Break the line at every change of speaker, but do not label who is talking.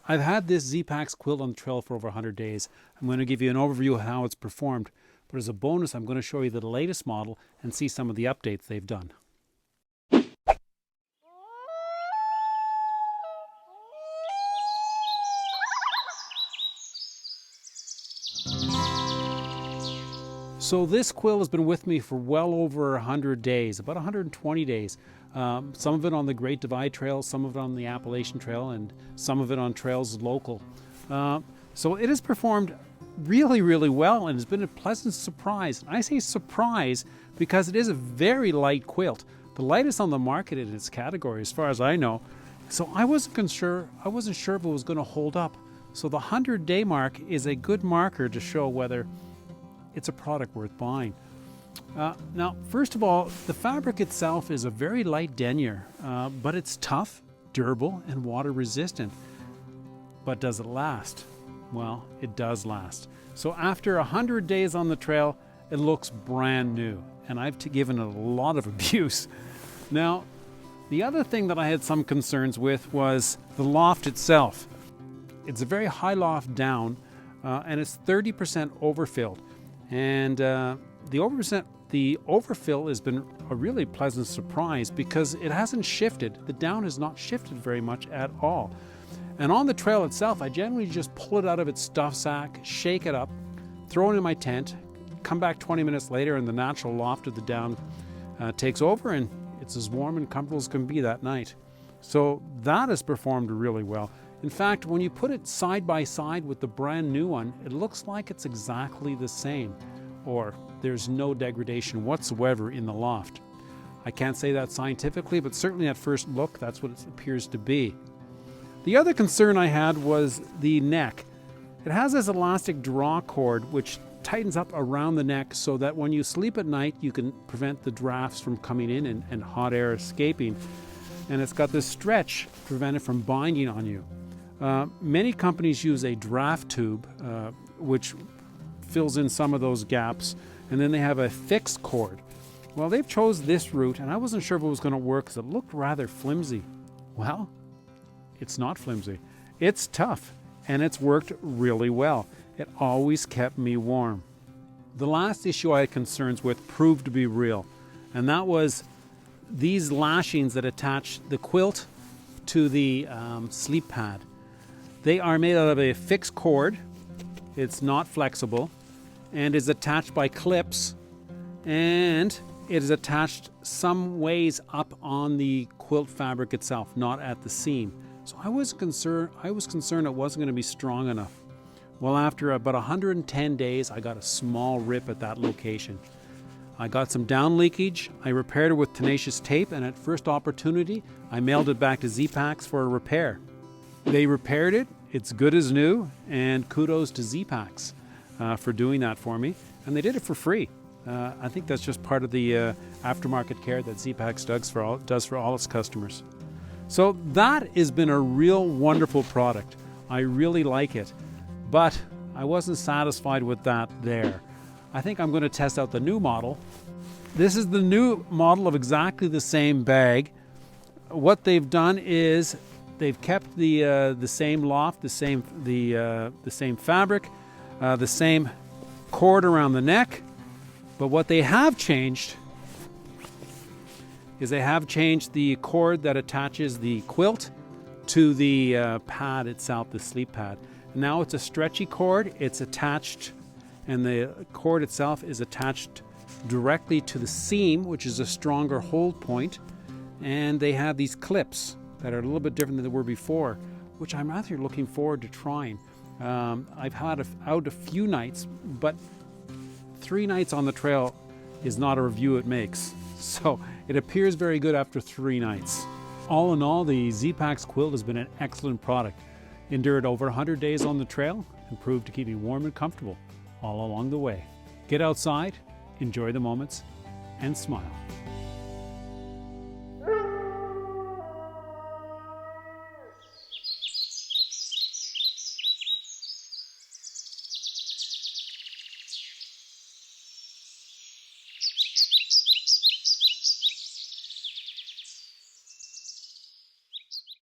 I've had this Z-packs quilt on the trail for over 100 days. I'm going to give you an overview of how it's performed, but as a bonus, I'm going to show you the latest model and see some of the updates they've done. So this quilt has been with me for well over 100 days, about 120 days. Some of it on the Great Divide Trail, some of it on the Appalachian Trail, and some of it on trails local. So it has performed really, really well, and it's been a pleasant surprise. And I say surprise because it is a very light quilt, the lightest on the market in its category, as far as I know. So I wasn't sure if it was going to hold up. So the 100-day mark is a good marker to show whether it's a product worth buying. Now, first of all, the fabric itself is a very light denier, but it's tough, durable, and water resistant. But does it last? Well, it does last. So after 100 days on the trail, it looks brand new, and I've given it a lot of abuse. Now, the other thing that I had some concerns with was the loft itself. It's a very high loft down, and it's 30% overfilled. And the overfill has been a really pleasant surprise because it hasn't shifted. The down has not shifted very much at all. And on the trail itself, I generally just pull it out of its stuff sack, shake it up, throw it in my tent, come back 20 minutes later, and the natural loft of the down takes over, and it's as warm and comfortable as can be that night. So that has performed really well. In fact, when you put it side by side with the brand new one, it looks like it's exactly the same, or there's no degradation whatsoever in the loft. I can't say that scientifically, but certainly at first look, that's what it appears to be. The other concern I had was the neck. It has this elastic draw cord which tightens up around the neck so that when you sleep at night, you can prevent the drafts from coming in and hot air escaping. And it's got this stretch to prevent it from binding on you. Many companies use a draft tube, which fills in some of those gaps, and then they have a fixed cord. Well, they've chose this route, and I wasn't sure if it was going to work because it looked rather flimsy. Well, it's not flimsy. It's tough, and it's worked really well. It always kept me warm. The last issue I had concerns with proved to be real, and that was these lashings that attach the quilt to the sleep pad. They are made out of a fixed cord. It's not flexible and is attached by clips, and it is attached some ways up on the quilt fabric itself, not at the seam. So I was concerned it wasn't going to be strong enough. Well, after about 110 days, I got a small rip at that location. I got some down leakage. I repaired it with tenacious tape, and at first opportunity, I mailed it back to Z-packs for a repair. They repaired it. It's good as new, and kudos to Z-packs for doing that for me. And they did it for free. I think that's just part of the aftermarket care that Z-packs does for all its customers. So that has been a real wonderful product. I really like it, but I wasn't satisfied with that there. I think I'm going to test out the new model. This is the new model of exactly the same bag. What they've done is they've kept the same loft, the same fabric, the same cord around the neck. But what they have changed is they have changed the cord that attaches the quilt to the pad itself, the sleep pad. Now it's a stretchy cord. It's attached, and the cord itself is attached directly to the seam, which is a stronger hold point. And they have these clips that are a little bit different than they were before, which I'm rather looking forward to trying. I've had out a few nights, but 3 nights on the trail is not a review it makes. So it appears very good after 3 nights. All in all, the Z-packs quilt has been an excellent product. Endured over 100 days on the trail and proved to keep me warm and comfortable all along the way. Get outside, enjoy the moments, and smile.